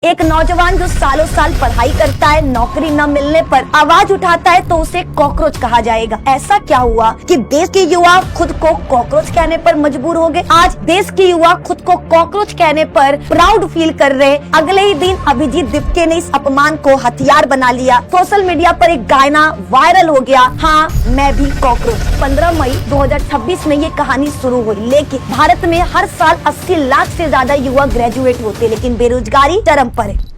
एक नौजवान जो सालों साल पढ़ाई करता है, नौकरी न मिलने पर आवाज उठाता है तो उसे कॉकरोच कहा जाएगा। ऐसा क्या हुआ कि देश के युवा खुद को कॉकरोच कहने पर मजबूर हो गए? आज देश के युवा खुद को कॉकरोच कहने पर प्राउड फील कर रहे। अगले ही दिन अभिजीत दीपके ने इस अपमान को हथियार बना लिया। सोशल मीडिया पर एक गाना वायरल हो गया, हाँ मैं भी कॉकरोच। 15 मई 2026 में ये कहानी शुरू हुई। लेकिन भारत में हर साल 80 लाख से ज्यादा युवा ग्रेजुएट होते, लेकिन बेरोजगारी चरम पर है।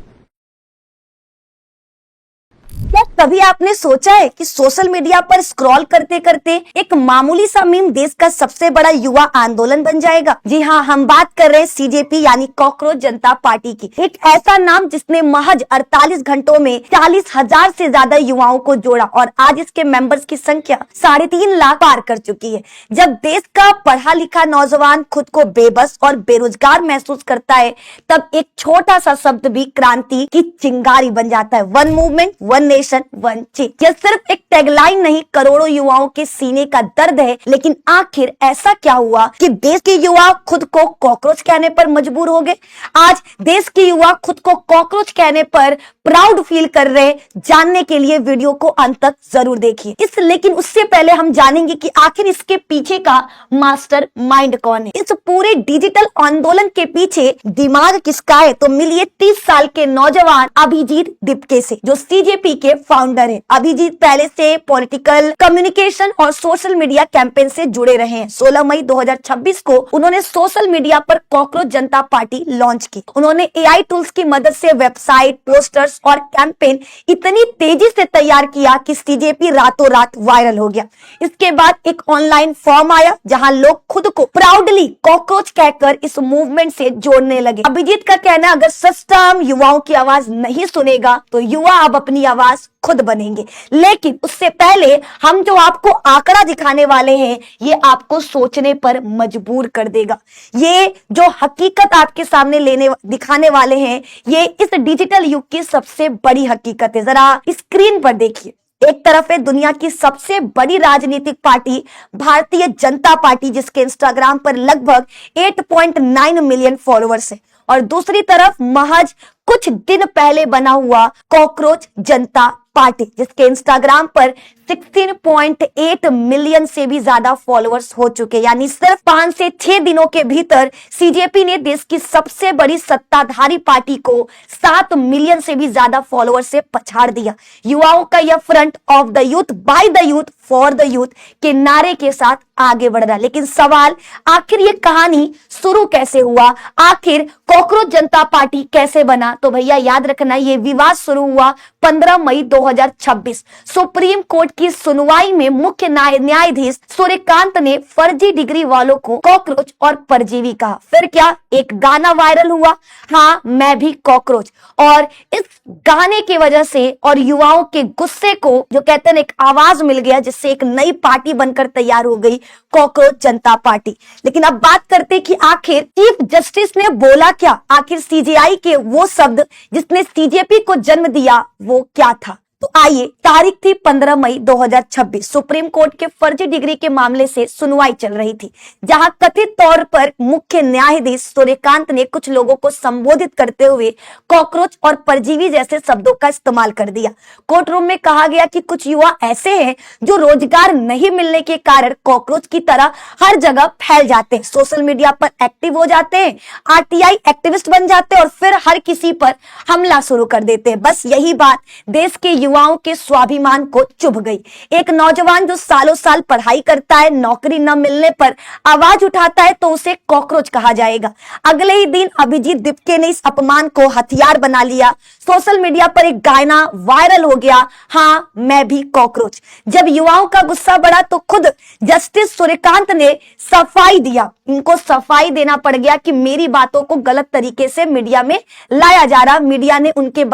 क्या कभी आपने सोचा है कि सोशल मीडिया पर स्क्रॉल करते करते एक मामूली सा मीम देश का सबसे बड़ा युवा आंदोलन बन जाएगा? जी हाँ, हम बात कर रहे हैं सीजेपी यानी कॉकरोच जनता पार्टी की। एक ऐसा नाम जिसने महज 48 घंटों में 40,000 से ज्यादा युवाओं को जोड़ा और आज इसके मेंबर्स की संख्या 3.5 लाख पार कर चुकी है। जब देश का पढ़ा लिखा नौजवान खुद को बेबस और बेरोजगार महसूस करता है, तब एक छोटा सा शब्द भी क्रांति की चिंगारी बन जाता है। One movement, one nation, one change. यह सिर्फ एक टैगलाइन नहीं, करोड़ों युवाओं के सीने का दर्द है। लेकिन आखिर ऐसा क्या हुआ कि देश के युवा खुद को कॉकरोच कहने पर मजबूर हो गए? आज देश के युवा खुद को कॉकरोच कहने पर प्राउड फील कर रहे। जानने के लिए वीडियो को अंत तक जरूर देखिए। लेकिन उससे पहले हम जानेंगे कि आखिर इसके पीछे का मास्टर माइंड कौन है। इस पूरे डिजिटल आंदोलन के पीछे दिमाग किसका है? तो मिलिए 30 साल के नौजवान अभिजीत दीपके से, जो सीजेपी के फाउंडर है। अभिजीत पहले से पॉलिटिकल कम्युनिकेशन और सोशल मीडिया कैंपेन से जुड़े रहे हैं। 16 मई 2026 को उन्होंने सोशल मीडिया पर कॉकरोच जनता पार्टी लॉन्च की। उन्होंने एआई टूल्स की मदद से वेबसाइट, पोस्टर्स और कैंपेन इतनी तेजी से तैयार किया कि सीजेपी रातों रात वायरल हो गया। इसके बाद एक ऑनलाइन फॉर्म आया जहां लोग खुद को प्राउडली कॉकरोच कहकर इस मूवमेंट से जोड़ने लगे। अभिजीत का कहना, अगर सिस्टम युवाओं की आवाज नहीं सुनेगा तो युवा अब अपनी आवाज खुद बनेंगे। लेकिन उससे पहले हम जो आपको आंकड़ा दिखाने वाले हैं, ये आपको सोचने पर मजबूर कर देगा। ये जो हकीकत आपके सामने दिखाने वाले हैं, ये इस डिजिटल युग की सबसे बड़ी हकीकत है। जरा स्क्रीन पर देखिए। एक तरफ है दुनिया की सबसे बड़ी राजनीतिक पार्टी भारतीय जनता पार्टी, जिसके इंस्टाग्राम पर लगभग 8.9 मिलियन फॉलोअर्स है, और दूसरी तरफ महज कुछ दिन पहले बना हुआ कॉकरोच जनता पार्टी, जिसके इंस्टाग्राम पर 16.8 मिलियन से भी ज्यादा फॉलोअर्स हो चुके। यानी सिर्फ 5 से 6 दिनों के भीतर सीजेपी ने देश की सबसे बड़ी सत्ताधारी पार्टी को 7 मिलियन से भी ज्यादा फॉलोअर्स से पछाड़ दिया। युवाओं का यह front of the youth, by the youth, for the youth के नारे के साथ आगे बढ़ रहा। लेकिन सवाल, आखिर ये कहानी शुरू कैसे हुआ? आखिर कॉकरोच जनता पार्टी कैसे बना? तो भैया याद रखना, ये विवाद शुरू हुआ 15 मई 2026। सुप्रीम कोर्ट की सुनवाई में मुख्य न्यायाधीश सूर्यकांत ने फर्जी डिग्री वालों को कॉकरोच और परजीवी कहा। फिर क्या? एक गाना वायरल हुआ, हाँ मैं भी कॉकरोच। और इस गाने की वजह से और युवाओं के गुस्से को, जो कहते हैं, एक आवाज मिल गया, जिससे एक नई पार्टी बनकर तैयार हो गई, कॉकरोच जनता पार्टी। लेकिन अब बात करते कि आखिर चीफ जस्टिस ने बोला क्या? आखिर सीजेआई के वो शब्द जिसने सीजेपी को जन्म दिया, वो क्या था? तो आइए, तारीख थी 15 मई 2026। सुप्रीम कोर्ट के फर्जी डिग्री के मामले से सुनवाई चल रही थी, जहां कथित तौर पर मुख्य न्यायाधीश सूर्यकांत ने कुछ लोगों को संबोधित करते हुए कॉकरोच और परजीवी जैसे शब्दों का इस्तेमाल कर दिया। कोर्ट रूम में कहा गया कि कुछ युवा ऐसे हैं जो रोजगार नहीं मिलने के कारण कॉकरोच की तरह हर जगह फैल जाते हैं, सोशल मीडिया पर एक्टिव हो जाते हैं, आरटीआई एक्टिविस्ट बन जाते हैं और फिर हर किसी पर हमला शुरू कर देते हैं। बस यही बात देश के युवाओं के स्वाभिमान को चुभ गई। एक नौजवान जो सालों साल पढ़ाई करता है, नौकरी न मिलने पर आवाज उठाता है तो उसे कॉकरोच कहा जाएगा। अगले ही दिन अभिजीत दीपके ने इस अपमान को हथियार बना लिया। सोशल मीडिया पर एक गाना वायरल हो गया, हाँ मैं भी कॉकरोच। जब युवाओं का गुस्सा बढ़ा तो खुद जस्टिस सूर्यकांत ने सफाई दिया। इनको सफाई देना पड़ गया कि मेरी बातों को गलत तरीके से मीडिया में लाया जा रहा। मीडिया ने उनके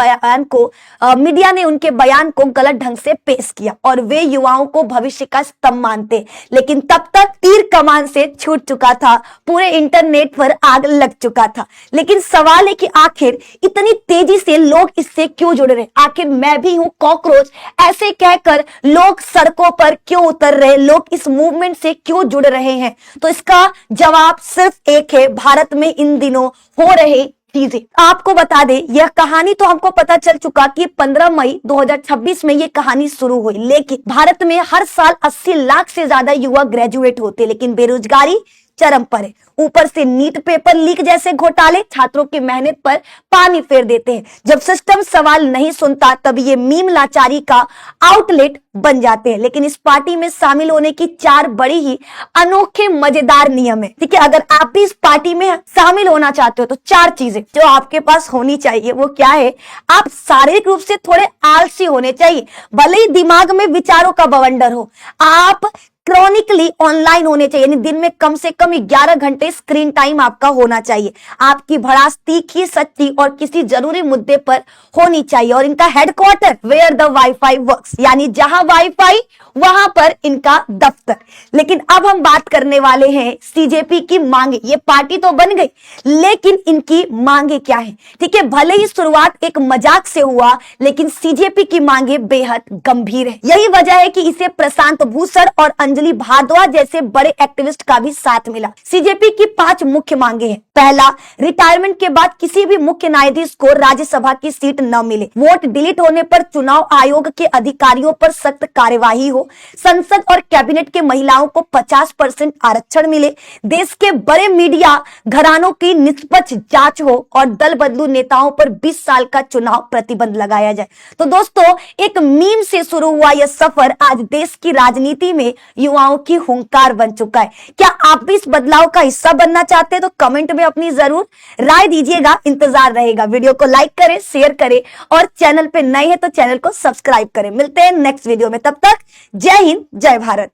बयान को गलत ढंग से पेश किया और वे युवाओं को भविष्य का स्तंभ मानते। लेकिन तब तक तीर कमान से छूट चुका था, पूरे इंटरनेट पर आग लग चुका था। लेकिन सवाल है कि आखिर इतनी तेजी से लोग इससे क्यों जुड़ रहे? आखिर मैं भी हूं कॉकरोच ऐसे कहकर लोग सड़कों पर क्यों उतर रहे? लोग इस मूवमेंट से क्यों जुड़ रहे हैं? तो इसका जवाब सिर्फ एक है, भारत में इन दिनों हो रहे चीजें। आपको बता दें, यह कहानी तो हमको पता चल चुका कि 15 मई 2026 में ये कहानी शुरू हुई, लेकिन भारत में हर साल 80 लाख से ज्यादा युवा ग्रेजुएट होते, लेकिन बेरोजगारी चरम पर है। ऊपर से नीट पेपर लीक जैसे घोटाले छात्रों की मेहनत पर पानी फेर देते हैं। जब सिस्टम सवाल नहीं सुनता तब ये मीम लाचारी का आउटलेट बन जाते हैं। लेकिन इस पार्टी में शामिल होने की 4 बड़ी ही अनोखे मजेदार नियम है। ठीक है, अगर आप भी इस पार्टी में शामिल होना चाहते हो तो 4 चीजें जो आपके पास होनी चाहिए वो क्या है? आप शारीरिक रूप से थोड़े आलसी होने चाहिए, भले ही दिमाग में विचारों का बवंडर हो। आप क्रॉनिकली ऑनलाइन होने चाहिए, यानी दिन में कम से कम 11 घंटे स्क्रीन टाइम आपका होना चाहिए। आपकी भड़ास तीखी, सच्ची और किसी जरूरी मुद्दे पर होनी चाहिए। और इनका headquarter where the wifi works, यानी जहां वाईफाई वहां पर इनका दफ्तर। लेकिन अब हम बात करने वाले हैं सीजेपी की मांगे। ये पार्टी तो बन गई, लेकिन इनकी मांगे क्या है? ठीक है, भले ही शुरुआत एक मजाक से हुआ, लेकिन सीजेपी की मांगे बेहद गंभीर है। यही वजह है कि इसे प्रशांत भूषण और अंजलि भारद्वाज जैसे बड़े एक्टिविस्ट का भी साथ मिला। सीजेपी की 5 मुख्य मांगे हैं। पहला, रिटायरमेंट के बाद किसी भी मुख्य न्यायाधीश को राज्यसभा की सीट न मिले। वोट डिलीट होने पर चुनाव आयोग के अधिकारियों पर सख्त कार्यवाही हो। संसद और कैबिनेट के महिलाओं को 50% आरक्षण मिले। देश के बड़े मीडिया घरानों की निष्पक्ष जांच हो और दल बदलू नेताओं पर 20 साल का चुनाव प्रतिबंध लगाया जाए। तो दोस्तों, एक मीम से शुरू हुआ यह सफर आज देश की राजनीति में युवाओं की हुंकार बन चुका है। क्या आप भी इस बदलाव का हिस्सा बनना चाहते हैं? तो कमेंट में अपनी जरूर राय दीजिएगा, इंतजार रहेगा। वीडियो को लाइक करें, शेयर करें और चैनल पे नए हैं तो चैनल को सब्सक्राइब करें। मिलते हैं नेक्स्ट वीडियो में, तब तक जय हिंद, जय भारत।